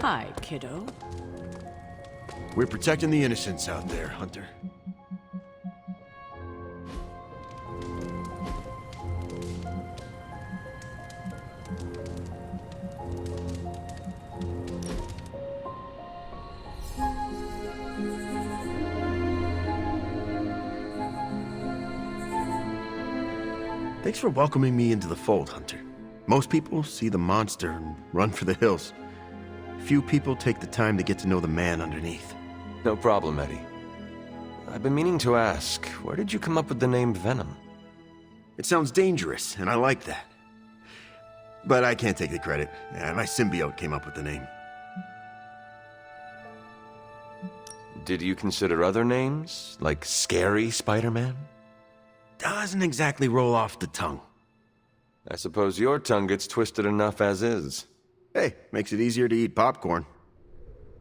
Hi, kiddo. We're protecting the innocents out there, Hunter. Thanks for welcoming me into the fold, Hunter. Most people see the monster and run for the hills. Few people take the time to get to know the man underneath. No problem, Eddie. I've been meaning to ask, where did you come up with the name Venom? It sounds dangerous, and I like that. But I can't take the credit. My symbiote came up with the name. Did you consider other names, like Scary Spider-Man? Doesn't exactly roll off the tongue. I suppose your tongue gets twisted enough as is. Hey, makes it easier to eat popcorn.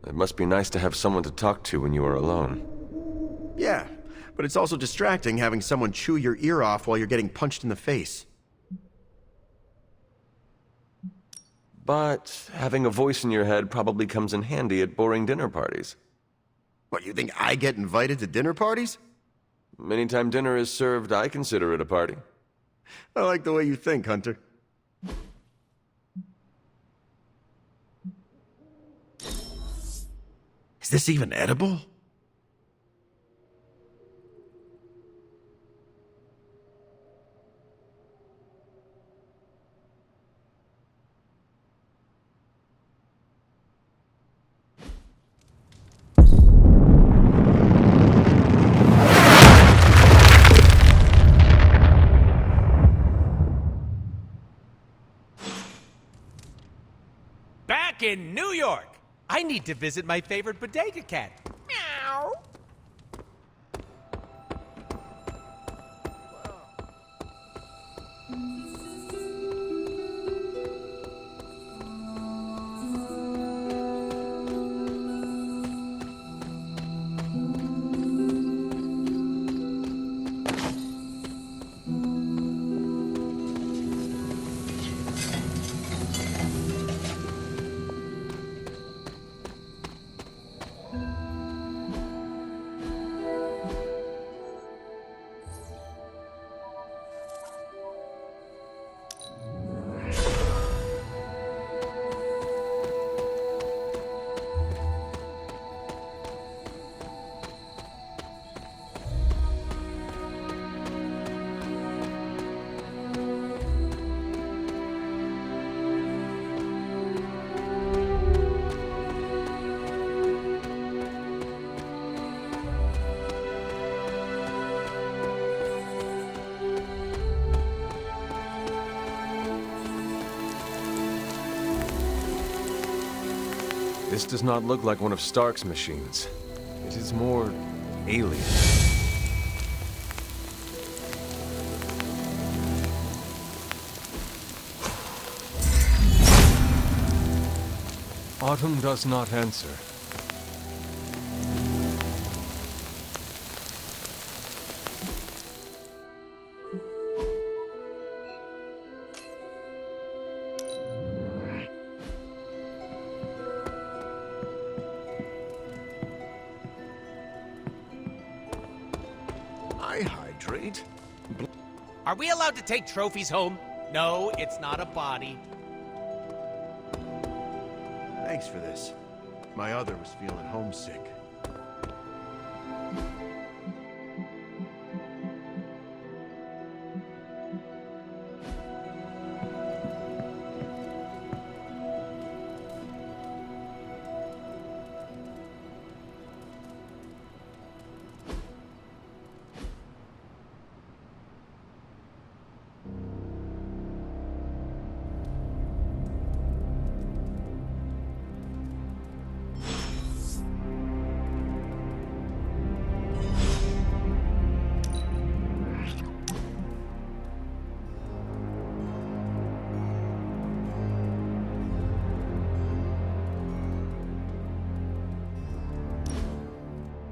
It must be nice to have someone to talk to when you are alone. Yeah, but it's also distracting having someone chew your ear off while you're getting punched in the face. But having a voice in your head probably comes in handy at boring dinner parties. What, you think I get invited to dinner parties? Anytime dinner is served, I consider it a party. I like the way you think, Hunter. Is this even edible? Back in New York! I need to visit my favorite bodega cat. Meow! This does not look like one of Stark's machines. It is more alien. Autumn does not answer. I hydrate. Are we allowed to take trophies home? No, it's not a body. Thanks for this. My other was feeling homesick.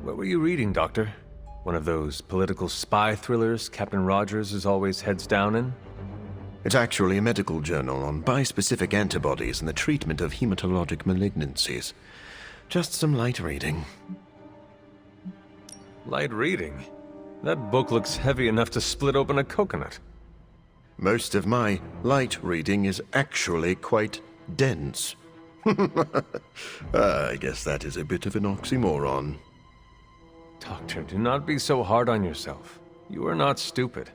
What were you reading, Doctor? One of those political spy thrillers Captain Rogers is always heads down in? It's actually a medical journal on bispecific antibodies and the treatment of hematologic malignancies. Just some light reading. Light reading? That book looks heavy enough to split open a coconut. Most of my light reading is actually quite dense. I guess that is a bit of an oxymoron. Doctor, do not be so hard on yourself. You are not stupid.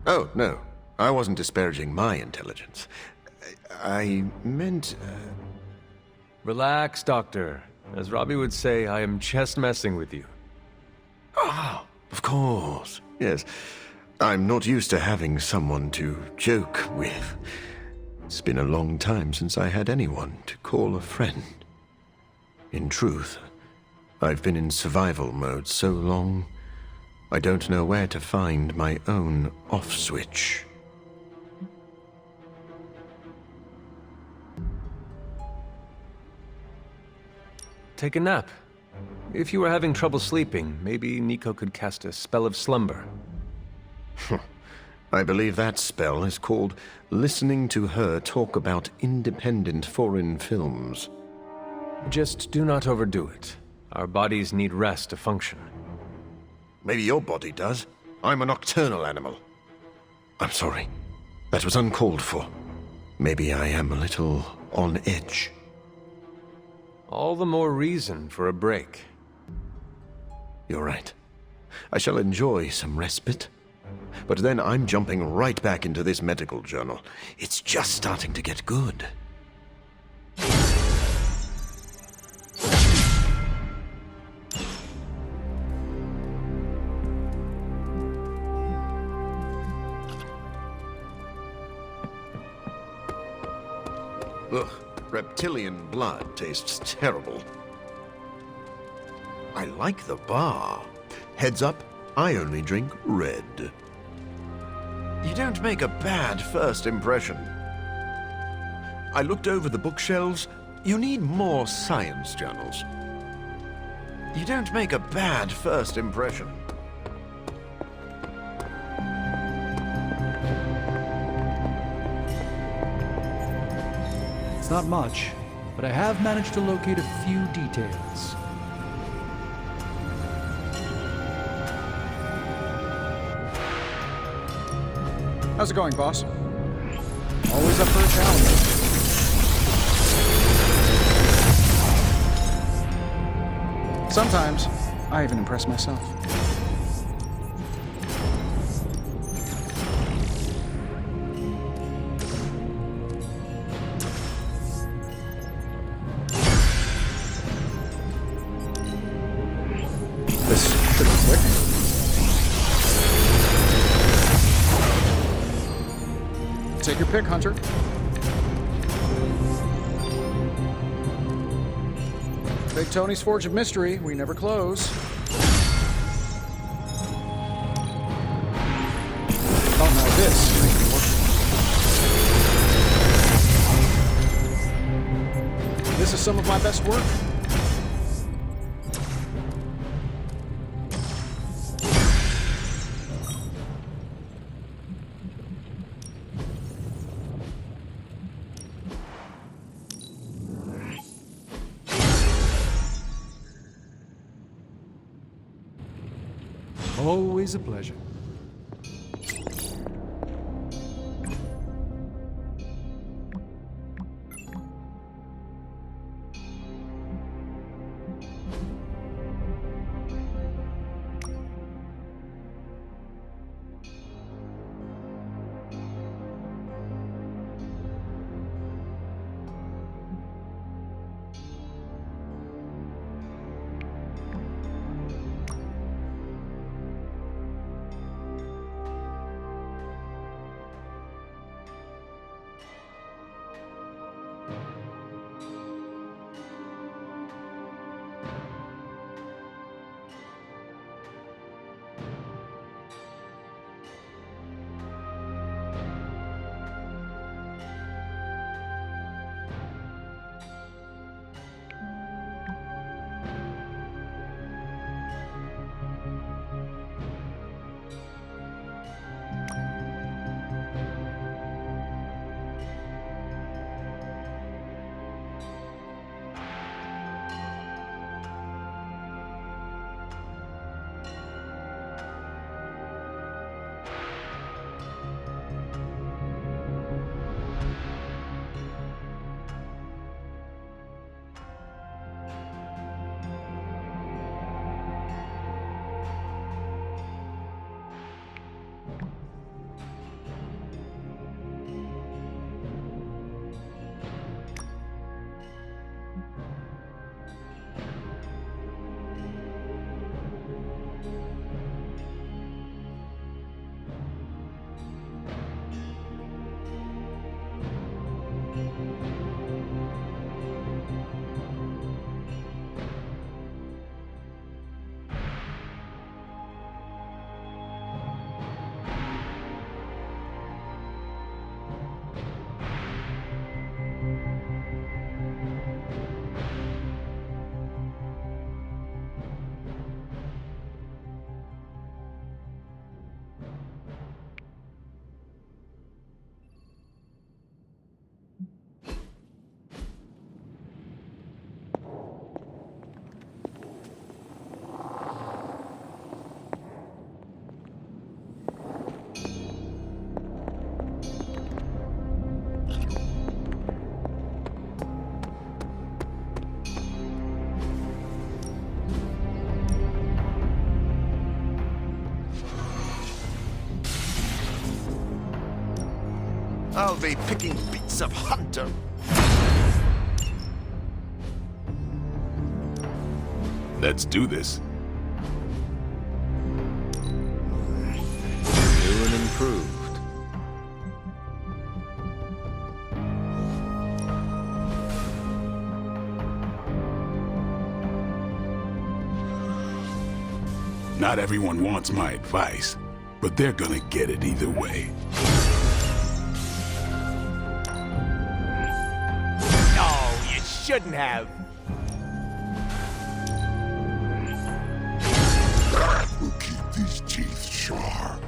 Oh, no. I wasn't disparaging my intelligence. I meant... Relax, Doctor. As Robbie would say, I am just messing with you. Ah, of course. Yes. I'm not used to having someone to joke with. It's been a long time since I had anyone to call a friend. In truth, I've been in survival mode so long, I don't know where to find my own off switch. Take a nap. If you were having trouble sleeping, maybe Nico could cast a spell of slumber. I believe that spell is called listening to her talk about independent foreign films. Just do not overdo it. Our bodies need rest to function. Maybe your body does. I'm a nocturnal animal. I'm sorry. That was uncalled for. Maybe I am a little on edge. All the more reason for a break. You're right. I shall enjoy some respite. But then I'm jumping right back into this medical journal. It's just starting to get good. Ugh, reptilian blood tastes terrible. I like the bar. Heads up, I only drink red. You don't make a bad first impression. I looked over the bookshelves. You need more science journals. You don't make a bad first impression. It's not much, but I have managed to locate a few details. How's it going, boss? Always up for a challenge. Sometimes, I even impress myself. This should be quick. Take your pick, Hunter. Big Tony's Forge of Mystery. We never close. Oh, now this might be working. This is some of my best work. Always a pleasure. I'll be picking bits of Hunter. Let's do this. New and improved. Not everyone wants my advice, but they're gonna get it either way. No, you shouldn't have. That will keep these teeth sharp.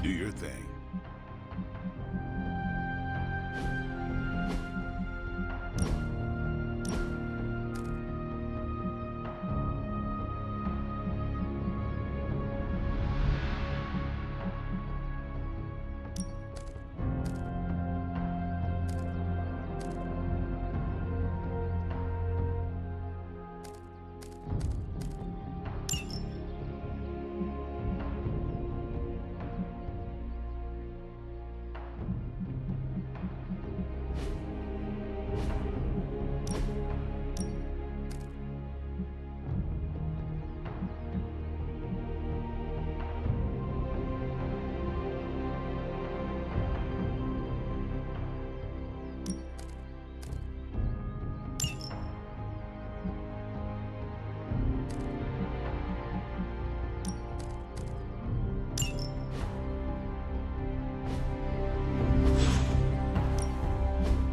Do your thing.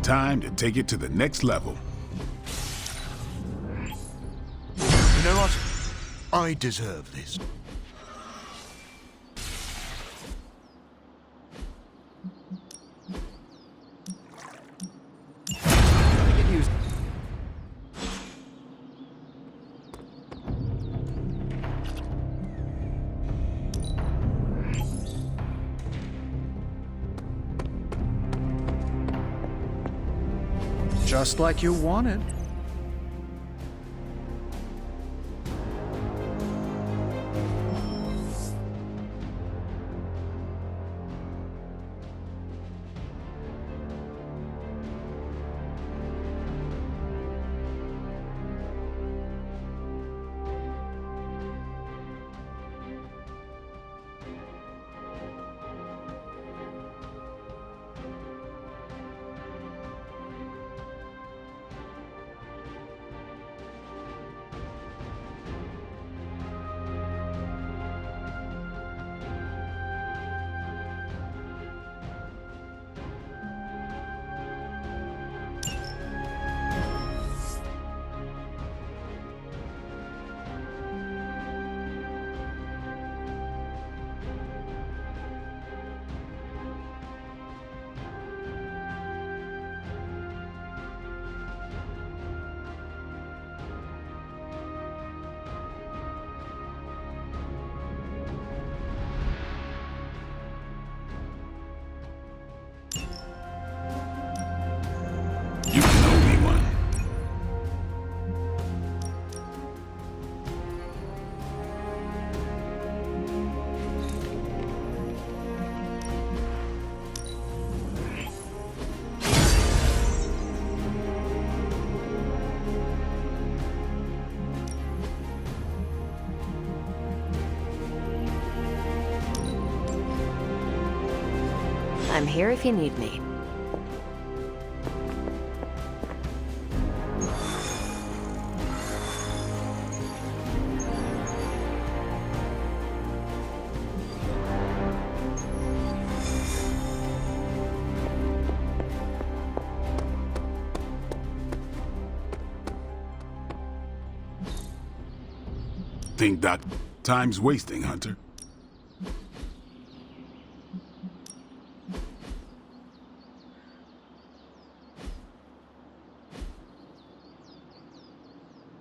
Time to take it to the next level. You know what? I deserve this. Just like you wanted. You can owe me one. I'm here if you need me. Think that time's wasting, Hunter.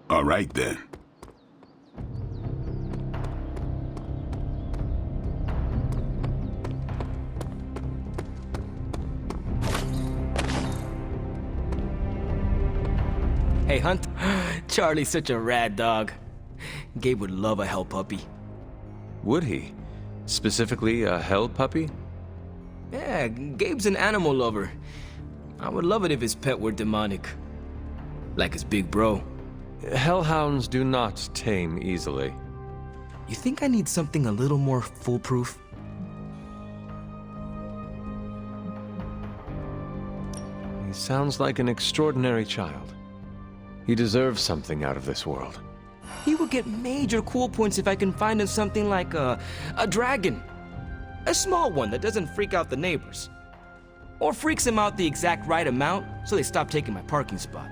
All right, then. Hey, Hunt. Charlie's such a rad dog. Gabe would love a hell puppy. Would he? Specifically, a hell puppy? Yeah, Gabe's an animal lover. I would love it if his pet were demonic. Like his big bro. Hellhounds do not tame easily. You think I need something a little more foolproof? He sounds like an extraordinary child. He deserves something out of this world. He would get major cool points if I can find him something like a dragon. A small one that doesn't freak out the neighbors. Or freaks him out the exact right amount so they stop taking my parking spot.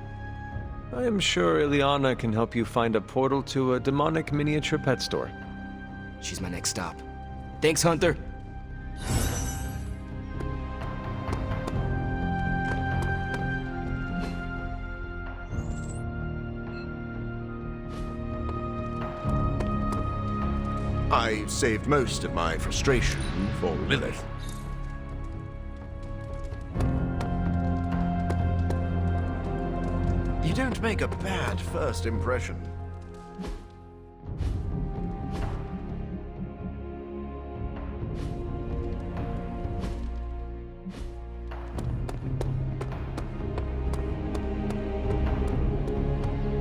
I am sure Ileana can help you find a portal to a demonic miniature pet store. She's my next stop. Thanks, Hunter. I saved most of my frustration for Lilith. You don't make a bad first impression.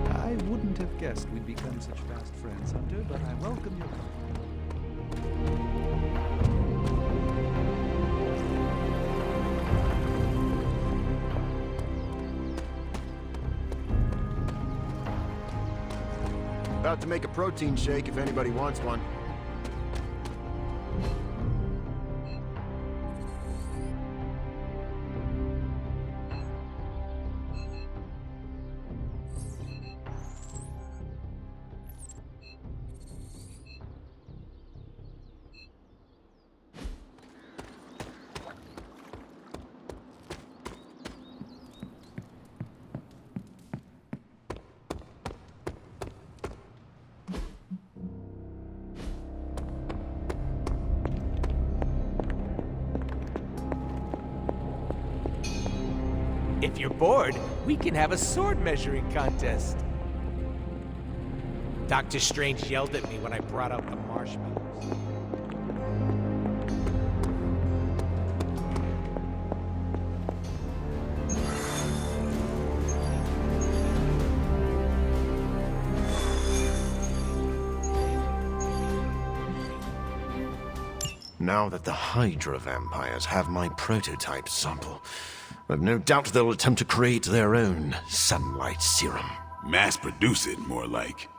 I wouldn't have guessed we'd become such fast friends, Hunter, but I welcome your company. About to make a protein shake if anybody wants one. If you're bored, we can have a sword measuring contest. Doctor Strange yelled at me when I brought out the marshmallows. Now that the Hydra vampires have my prototype sample, I've no doubt they'll attempt to create their own sunlight serum. Mass produce it, more like.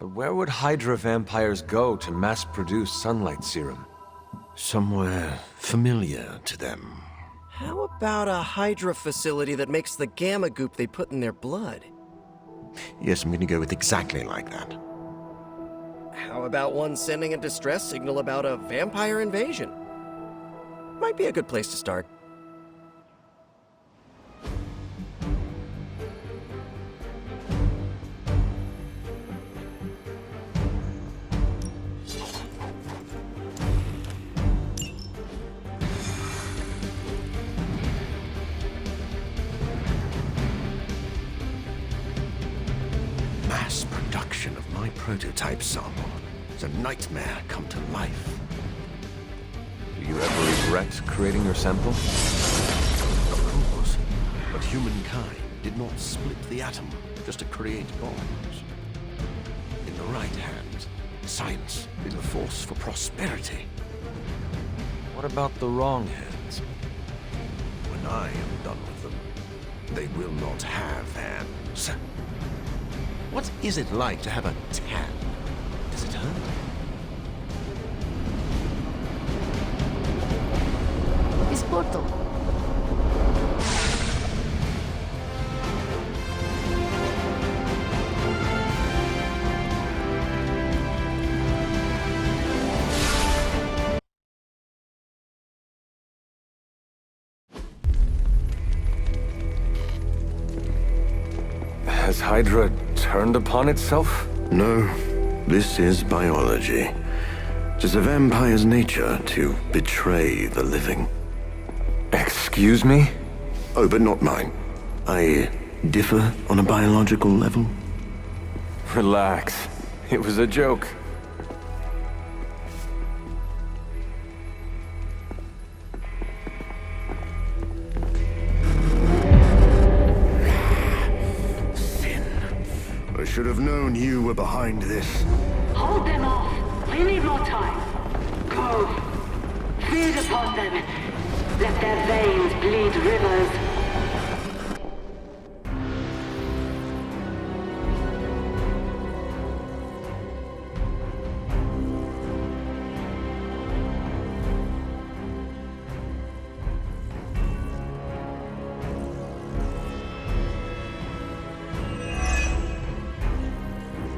But where would Hydra vampires go to mass-produce sunlight serum? Somewhere familiar to them. How about a Hydra facility that makes the gamma goop they put in their blood? Yes, I'm going to go with exactly like that. How about one sending a distress signal about a vampire invasion? Might be a good place to start. Mass production of my prototype sample is a nightmare come to life. Do you ever regret creating your sample? Of course, but humankind did not split the atom just to create bombs. In the right hands, science is a force for prosperity. What about the wrong hands? When I am done with them, they will not have hands. What is it like to have a tan? Does it hurt? This portal. Has Hydra turned upon itself? No, this is biology. It is a vampire's nature to betray the living. Excuse me? Oh, but not mine. I differ on a biological level. Relax. It was a joke. should have known you were behind this. Hold them off. We need more time. Go. Feed upon them. Let their veins bleed rivers.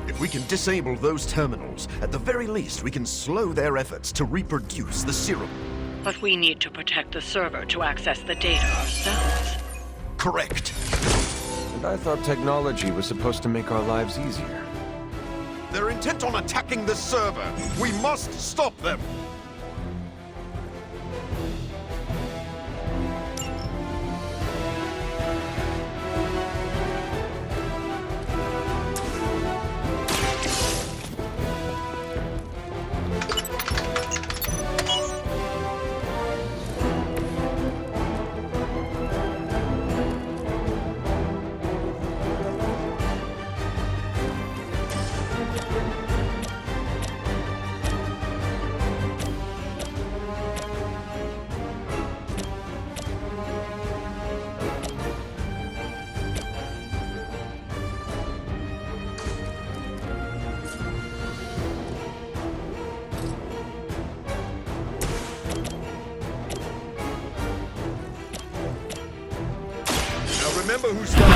If we can disable those terminals, at the very least we can slow their efforts to reproduce the serum. But we need to protect the server to access the data ourselves. Correct. And I thought technology was supposed to make our lives easier. They're intent on attacking the server. We must stop them. Remember who started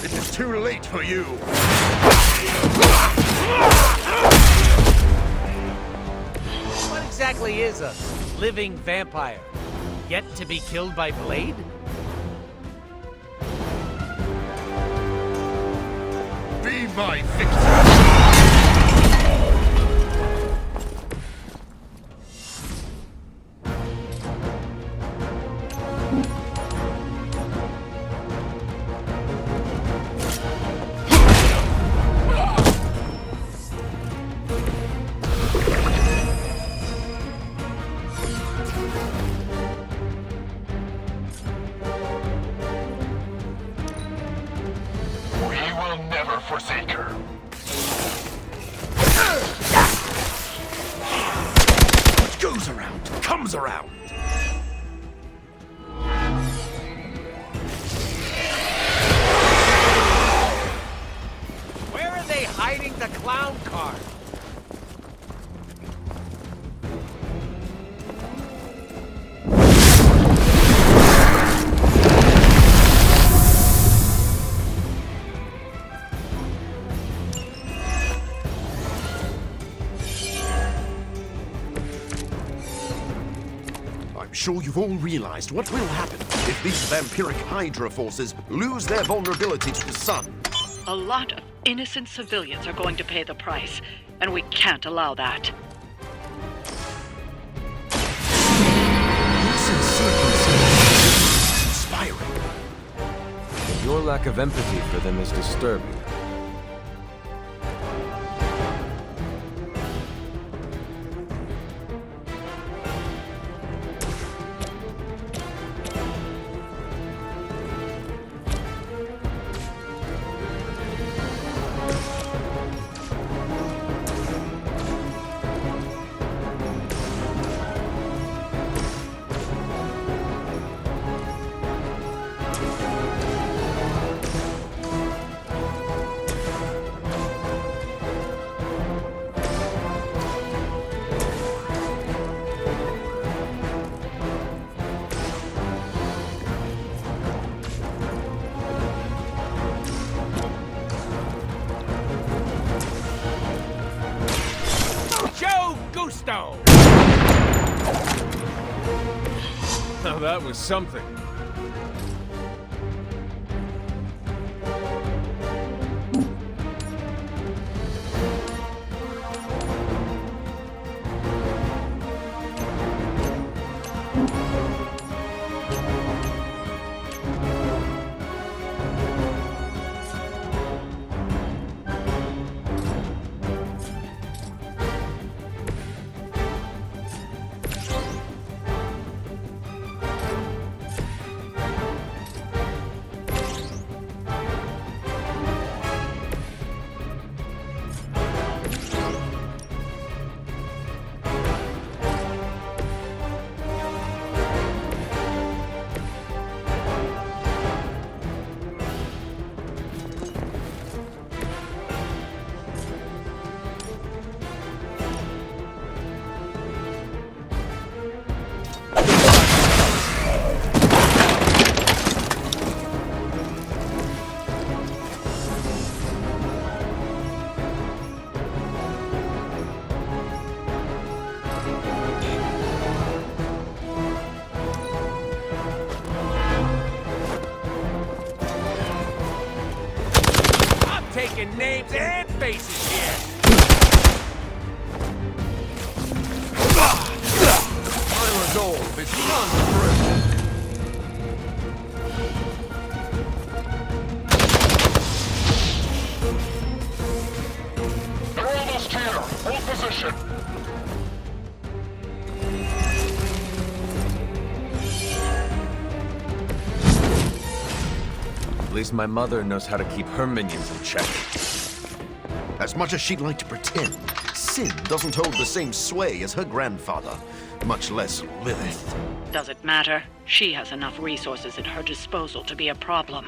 this. It is too late for you. What exactly is a living vampire? Yet to be killed by Blade? Be my victim! Forsake her. What goes around comes around. Where are they hiding the clown car? I'm sure you've all realized what will happen if these vampiric Hydra forces lose their vulnerability to the sun. A lot of innocent civilians are going to pay the price, and we can't allow that. This is inspiring. Your lack of empathy for them is disturbing. Now that was something. taking names and faces here. My resolve is unbroken. They're almost here. Hold position. At least my mother knows how to keep her minions in check. As much as she'd like to pretend, Sin doesn't hold the same sway as her grandfather, much less Lilith. Does it matter? She has enough resources at her disposal to be a problem.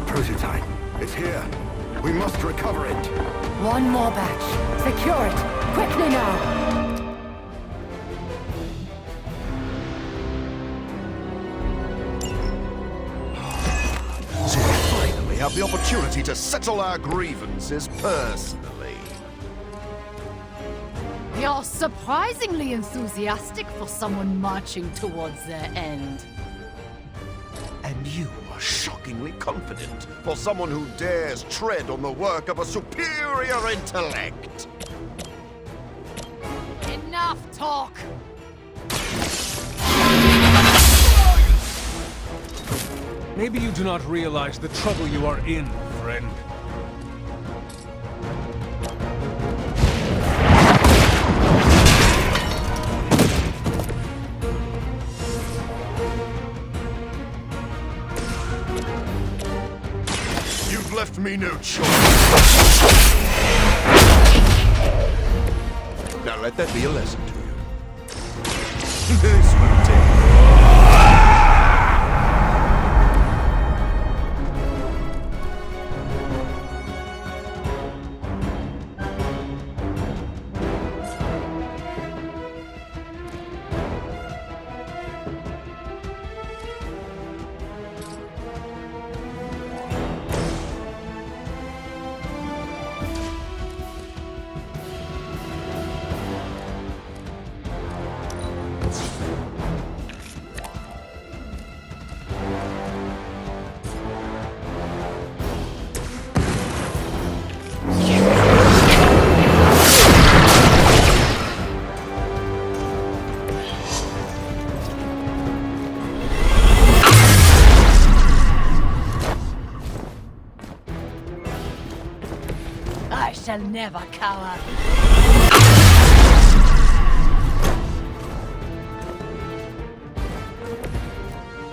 Prototype. It's here. We must recover it. One more batch. Secure it. Quickly now. So we finally have the opportunity to settle our grievances personally. You're surprisingly enthusiastic for someone marching towards their end. And you are shockingly confident for someone who dares tread on the work of a superior intellect. Enough talk. Maybe you do not realize the trouble you are in, friend. You've left me no choice. Now let that be a lesson to you. This will take. I shall never cower.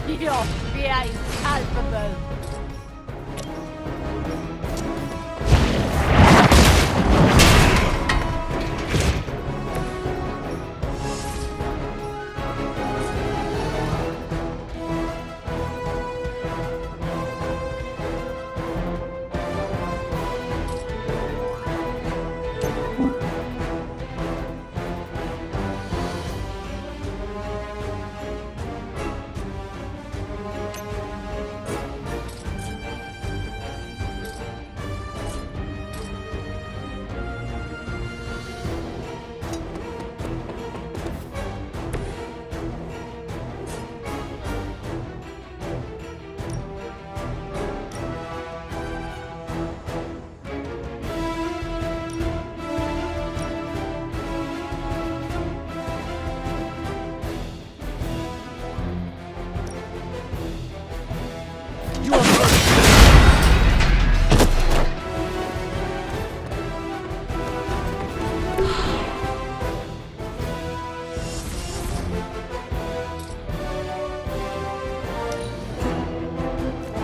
Your fear is palpable.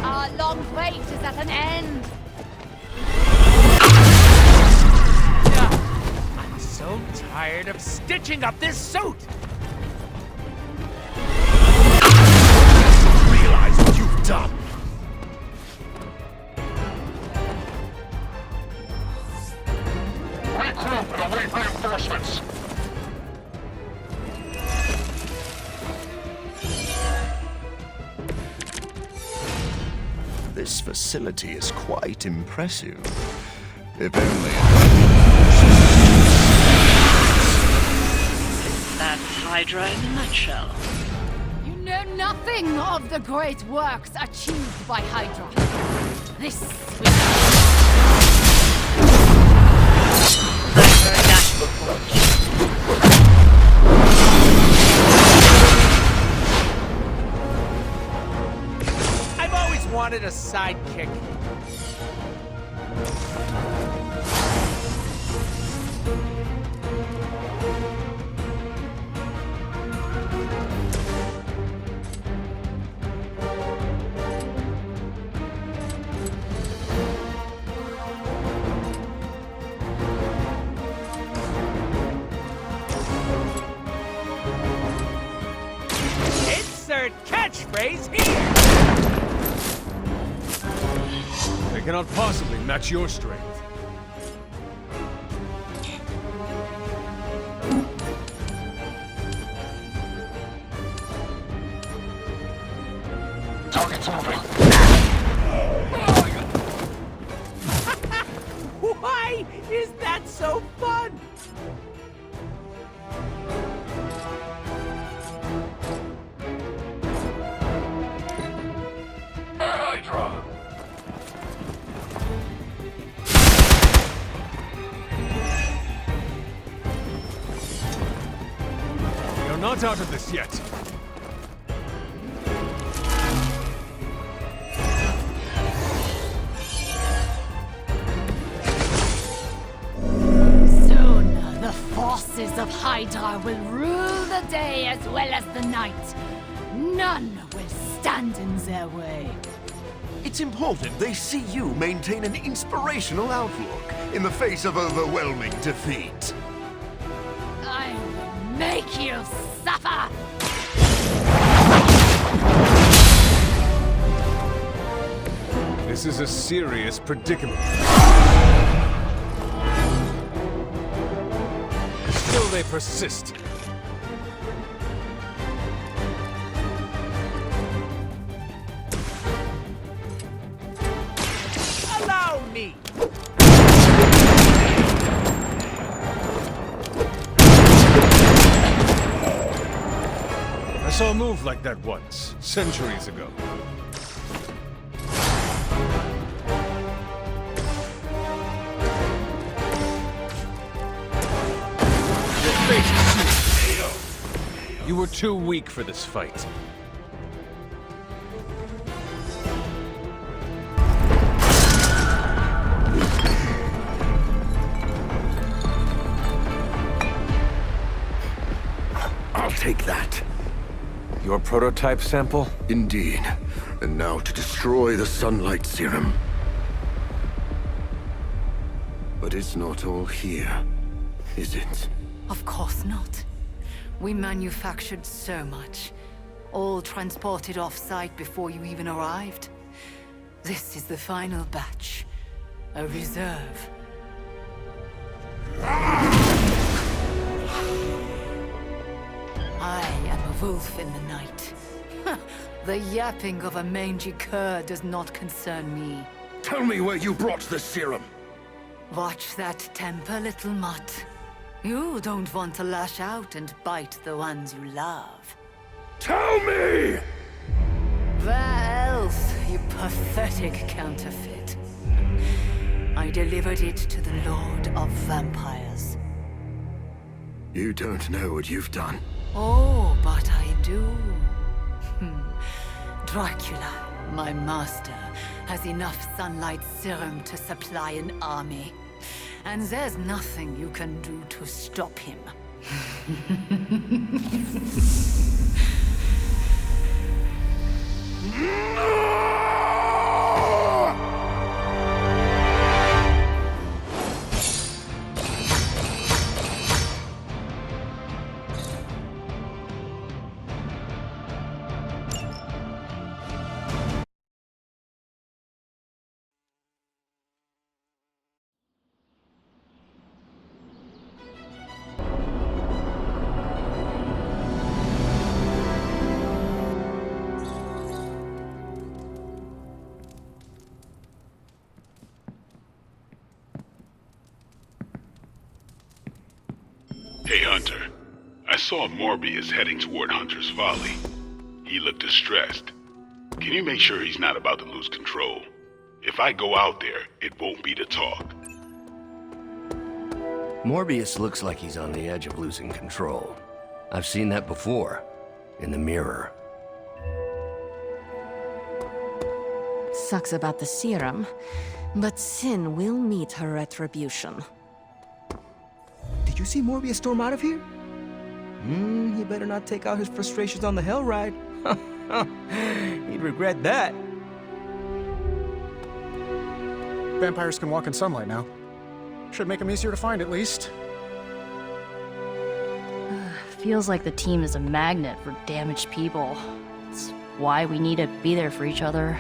Our long wait is at an end. I'm so tired of stitching up this suit! Realize what you've done. We Regroup and await reinforcements. This facility is quite impressive. If only... That's Hydra in a nutshell. You know nothing of the great works achieved by Hydra. This will... I've heard that before. I've always wanted a sidekick. Insert catchphrase here! They cannot possibly match your strength. Target's moving. Why is that so fun? Hydra. We are not out of this yet. Soon, the forces of Hydra will rule the day as well as the night. None will stand in their way. It's important they see you maintain an inspirational outlook in the face of overwhelming defeat. I will make you suffer! This is a serious predicament. Still they persist. Allow me! I saw a move like that once, centuries ago. Your fate is sealed. You were too weak for this fight. I'll take that. Your prototype sample? Indeed. And now to destroy the sunlight serum. But it's not all here, is it? Of course not. We manufactured so much. All transported off-site before you even arrived. This is the final batch. A reserve. I am a wolf in the night. The yapping of a mangy cur does not concern me. Tell me where you brought the serum. Watch that temper, little mutt. You don't want to lash out and bite the ones you love. Tell me! Where else, you pathetic counterfeit? I delivered it to the Lord of Vampires. You don't know what you've done. Oh, but I do. Dracula, my master, has enough sunlight serum to supply an army. And there's nothing you can do to stop him. Hunter. I saw Morbius heading toward Hunter's Folly. He looked distressed. Can you make sure he's not about to lose control? If I go out there, it won't be to talk. Morbius looks like he's on the edge of losing control. I've seen that before, in the mirror. Sucks about the serum, but Sin will meet her retribution. Did you see Morbius storm out of here? He better not take out his frustrations on the Hell Ride. He'd regret that. Vampires can walk in sunlight now. Should make them easier to find, at least. Feels like the team is a magnet for damaged people. It's why we need to be there for each other.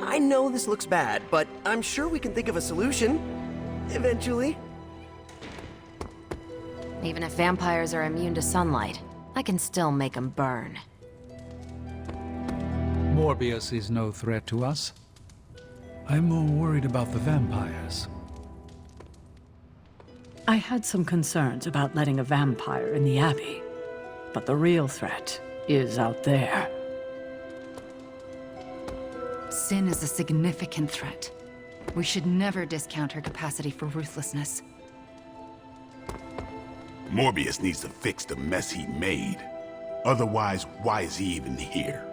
I know this looks bad, but I'm sure we can think of a solution. Eventually. Even if vampires are immune to sunlight, I can still make them burn. Morbius is no threat to us. I'm more worried about the vampires. I had some concerns about letting a vampire in the Abbey, but the real threat is out there. Sin is a significant threat. We should never discount her capacity for ruthlessness. Morbius needs to fix the mess he made. Otherwise, why is he even here?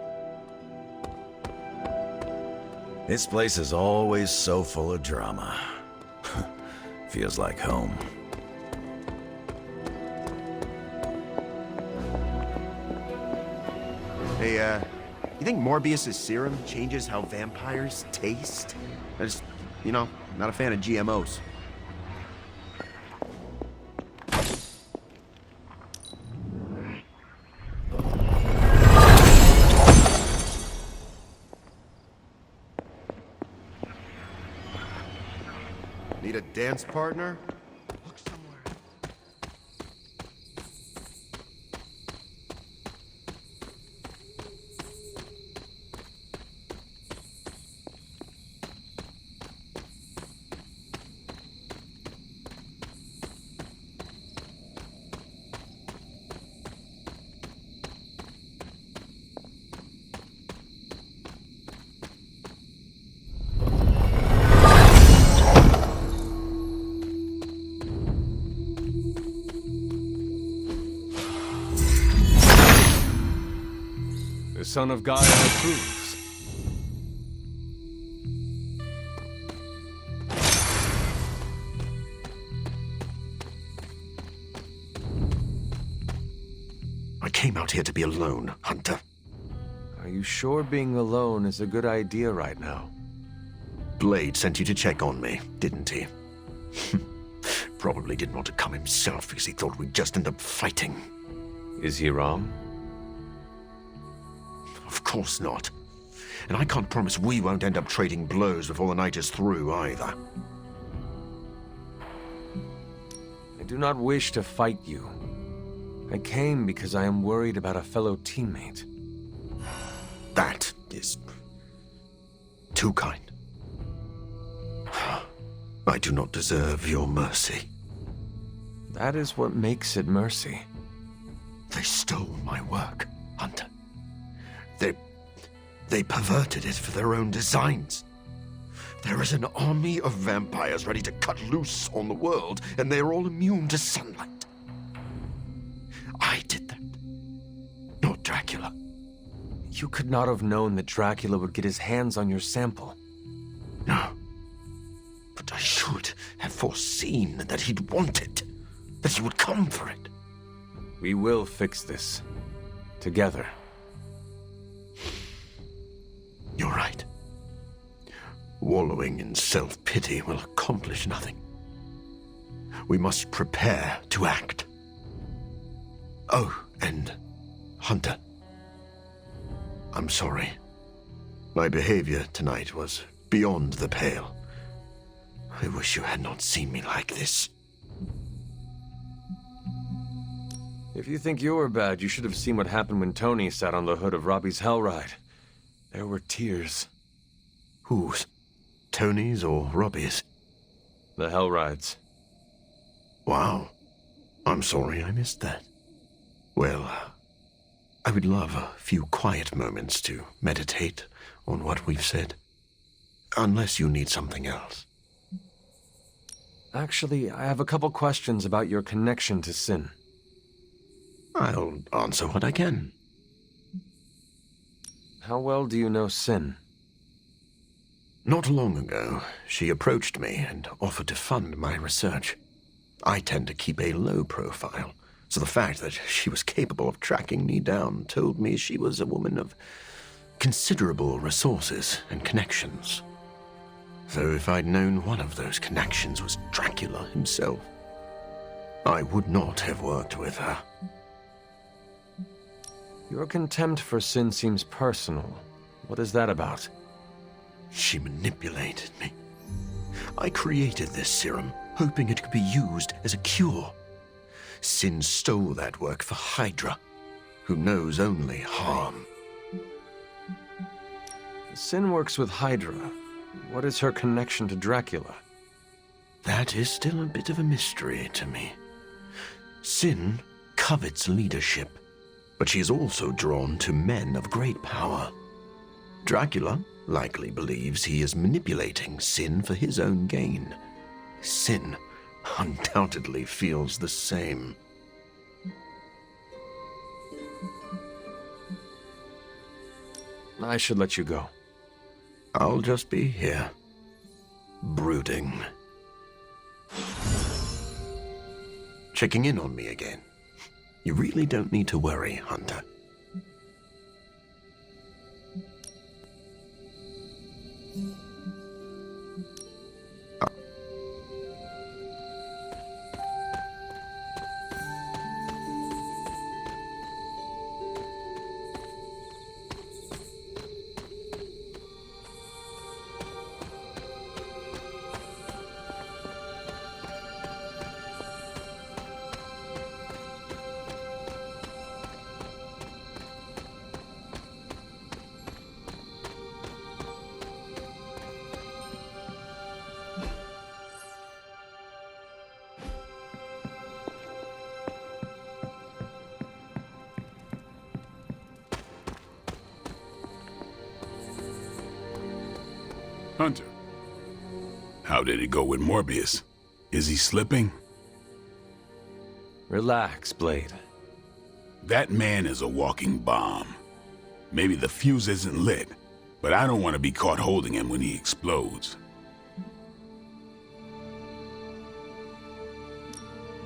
This place is always so full of drama. Feels like home. Hey, you think Morbius's serum changes how vampires taste? I just, not a fan of GMOs. Need a dance partner? Look somewhere. The Son of God approves. I came out here to be alone, Hunter. Are you sure being alone is a good idea right now? Blade sent you to check on me, didn't he? Probably didn't want to come himself because he thought we'd just end up fighting. Is he wrong? Of course not. And I can't promise we won't end up trading blows before the night is through, either. I do not wish to fight you. I came because I am worried about a fellow teammate. That is too kind. I do not deserve your mercy. That is what makes it mercy. They stole my work, Hunter. They perverted it for their own designs. There is an army of vampires ready to cut loose on the world, and they are all immune to sunlight. I did that, not Dracula. You could not have known that Dracula would get his hands on your sample. No. But I should have foreseen that he'd want it, that he would come for it. We will fix this. Together. You're right. Wallowing in self-pity will accomplish nothing. We must prepare to act. Oh, and Hunter. I'm sorry. My behavior tonight was beyond the pale. I wish you had not seen me like this. If you think you're bad, you should have seen what happened when Tony sat on the hood of Robbie's Hellride. There were tears. Whose? Tony's or Robbie's? The Hellrides. Wow. I'm sorry I missed that. Well, I would love a few quiet moments to meditate on what we've said. Unless you need something else. Actually, I have a couple questions about your connection to Sin. I'll answer what I can. How well do you know Sin? Not long ago, she approached me and offered to fund my research. I tend to keep a low profile, so the fact that she was capable of tracking me down told me she was a woman of considerable resources and connections. So if I'd known one of those connections was Dracula himself, I would not have worked with her. Your contempt for Sin seems personal. What is that about? She manipulated me. I created this serum, hoping it could be used as a cure. Sin stole that work for Hydra, who knows only harm. Sin works with Hydra. What is her connection to Dracula? That is still a bit of a mystery to me. Sin covets leadership, but she is also drawn to men of great power. Dracula likely believes he is manipulating Sin for his own gain. Sin undoubtedly feels the same. I should let you go. I'll just be here, brooding. Checking in on me again. You really don't need to worry, Hunter. Hunter, how did it go with Morbius? Is he slipping? Relax, Blade. That man is a walking bomb. Maybe the fuse isn't lit, but I don't want to be caught holding him when he explodes.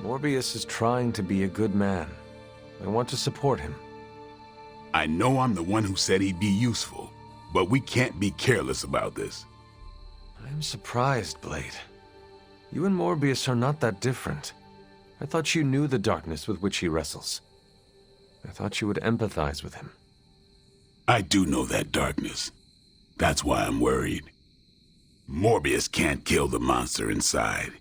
Morbius is trying to be a good man. I want to support him. I know I'm the one who said he'd be useful, but we can't be careless about this. I'm surprised, Blade. You and Morbius are not that different. I thought you knew the darkness with which he wrestles. I thought you would empathize with him. I do know that darkness. That's why I'm worried. Morbius can't kill the monster inside.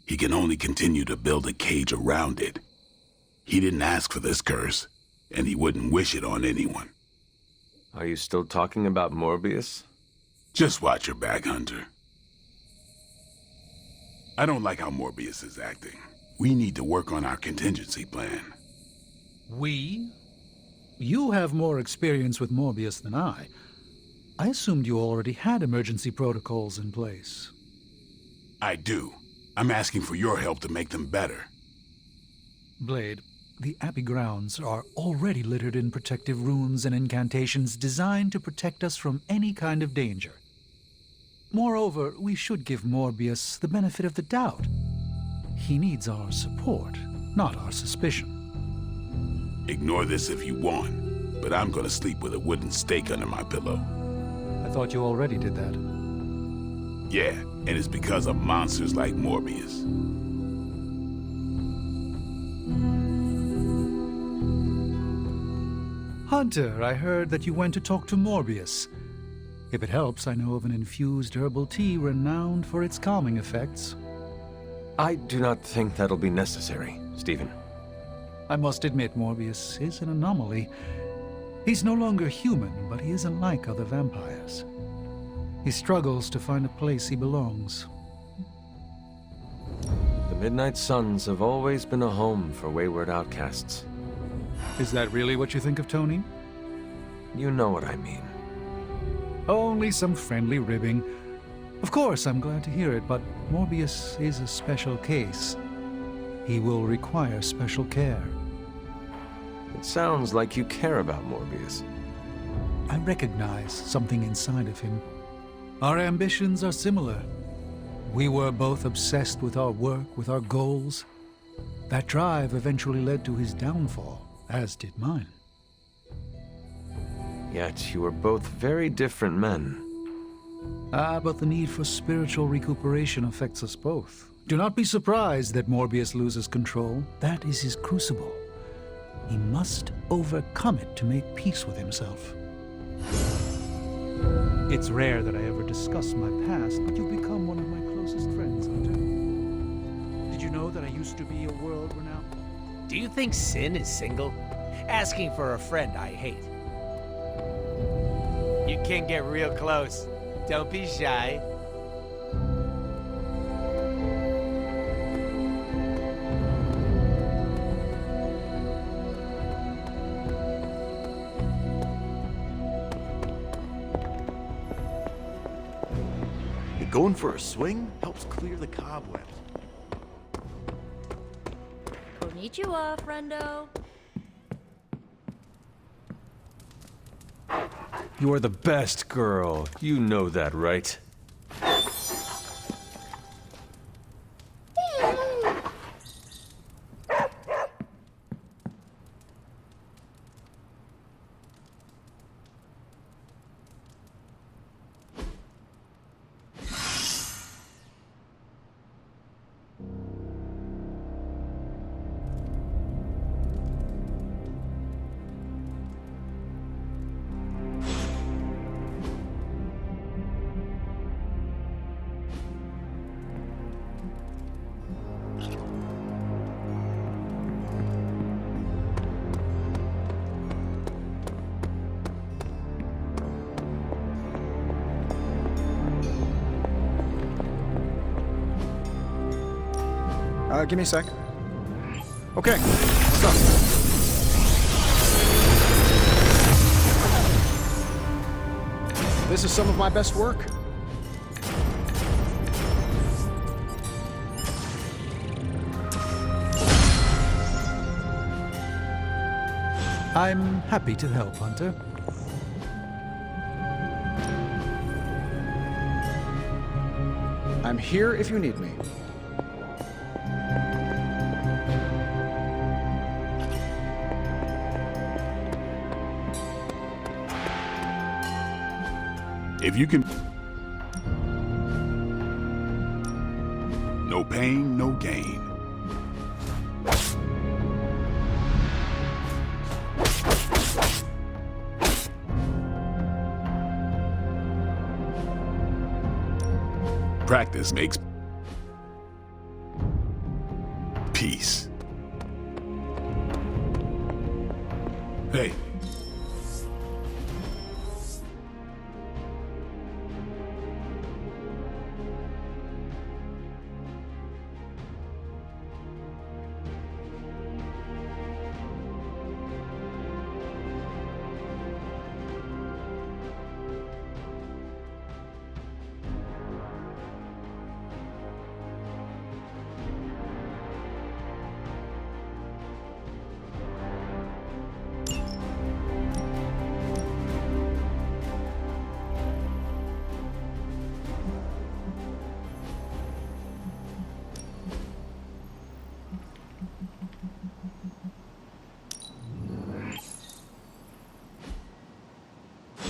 He can only continue to build a cage around it. He didn't ask for this curse, and he wouldn't wish it on anyone. Are you still talking about Morbius? Just watch your back, Hunter. I don't like how Morbius is acting. We need to work on our contingency plan. We? You have more experience with Morbius than I. I assumed you already had emergency protocols in place. I do. I'm asking for your help to make them better. Blade, the Abbey grounds are already littered in protective runes and incantations designed to protect us from any kind of danger. Moreover, we should give Morbius the benefit of the doubt. He needs our support, not our suspicion. Ignore this if you want, but I'm gonna sleep with a wooden stake under my pillow. I thought you already did that. Yeah, and it's because of monsters like Morbius. Hunter, I heard that you went to talk to Morbius. If it helps, I know of an infused herbal tea renowned for its calming effects. I do not think that'll be necessary, Stephen. I must admit Morbius is an anomaly. He's no longer human, but he isn't like other vampires. He struggles to find a place he belongs. The Midnight Suns have always been a home for wayward outcasts. Is that really what you think of Tony? You know what I mean. Only some friendly ribbing. Of course, I'm glad to hear it, but Morbius is a special case. He will require special care. It sounds like you care about Morbius. I recognize something inside of him. Our ambitions are similar. We were both obsessed with our work, with our goals. That drive eventually led to his downfall, as did mine. Yet you were both very different men. But the need for spiritual recuperation affects us both. Do not be surprised that Morbius loses control. That is his crucible. He must overcome it to make peace with himself. It's rare that I ever discuss my past, but you've become one of my closest friends, Hunter. Did you know that I used to be a world-renowned... Do you think Sin is single? Asking for a friend I hate. You can get real close. Don't be shy. Going for a swing helps clear the cobwebs. Konnichiwa, friendo. You're the best girl. You know that, right? Give me a sec. Okay, what's up? This is some of my best work. I'm happy to help, Hunter. I'm here if you need me. If you can... No pain, no gain. Practice makes peace. Hey.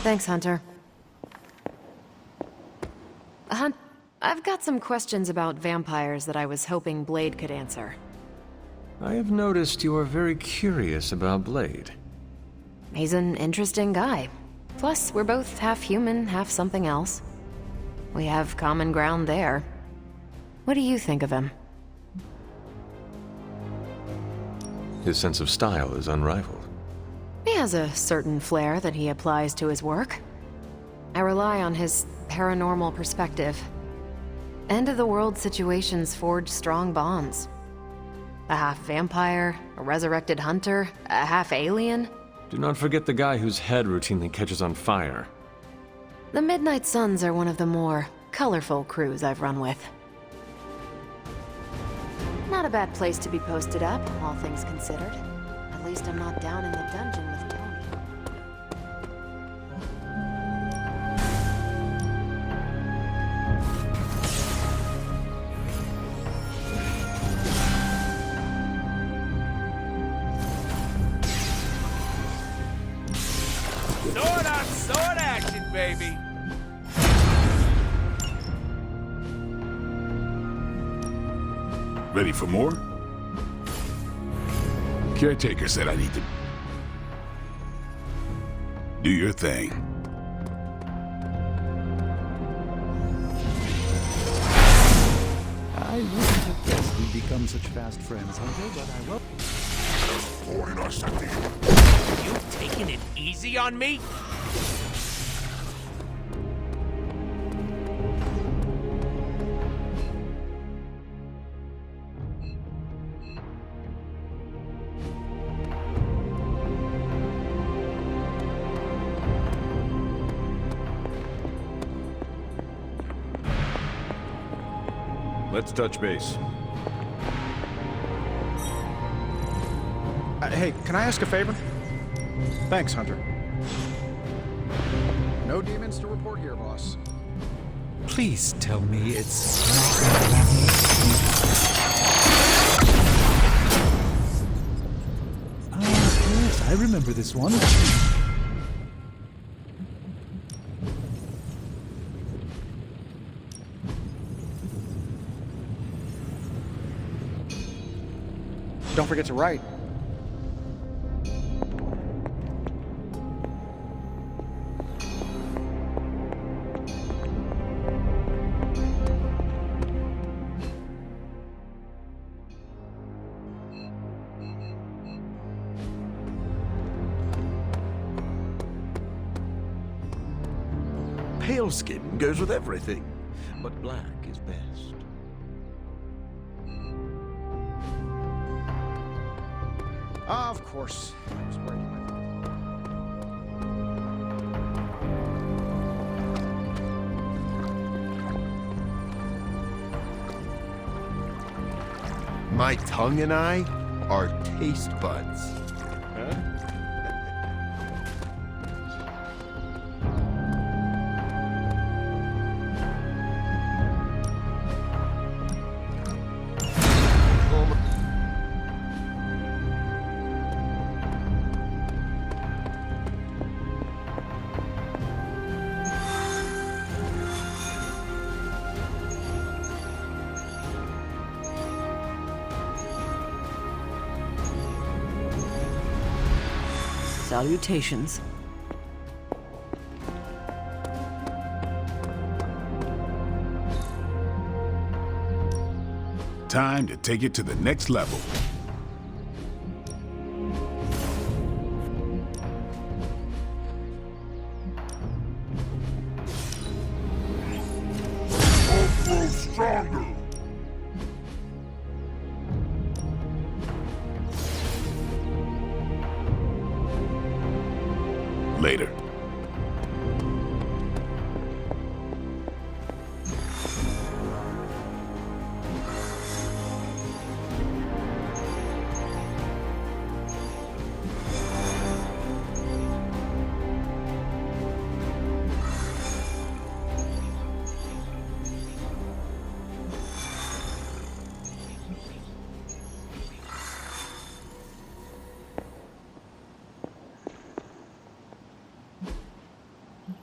Thanks, Hunter. I've got some questions about vampires that I was hoping Blade could answer. I have noticed you are very curious about Blade. He's an interesting guy. Plus, we're both half human, half something else. We have common ground there. What do you think of him? His sense of style is unrivaled. He has a certain flair that he applies to his work. I rely on his paranormal perspective. End-of-the-world situations forge strong bonds. A half-vampire, a resurrected hunter, a half-alien. Do not forget the guy whose head routinely catches on fire. The Midnight Suns are one of the more colorful crews I've run with. Not a bad place to be posted up, all things considered. At least I'm not down in the dungeon with Tony. Sword on sword action, baby! Ready for more? Caretaker said I need to do your thing. I wouldn't have guessed we'd become such fast friends, Hunter, but I will. You taking it easy on me? Let's touch base. Hey, can I ask a favor? Thanks, Hunter. No demons to report here, boss. Please tell me it's not. Yes, I remember this one. Don't forget to write. Pale skin goes with everything, but black is best. Of course. I was worried you might. My tongue and I are taste buds. Huh? Salutations. Time to take it to the next level. Grow stronger. Later.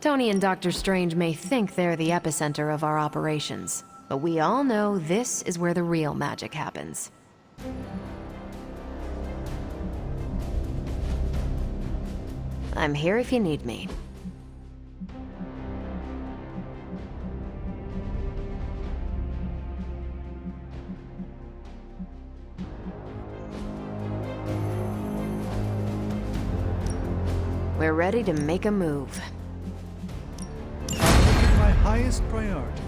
Tony and Dr. Strange may think they're the epicenter of our operations, but we all know this is where the real magic happens. I'm here if you need me. We're ready to make a move. My highest priority.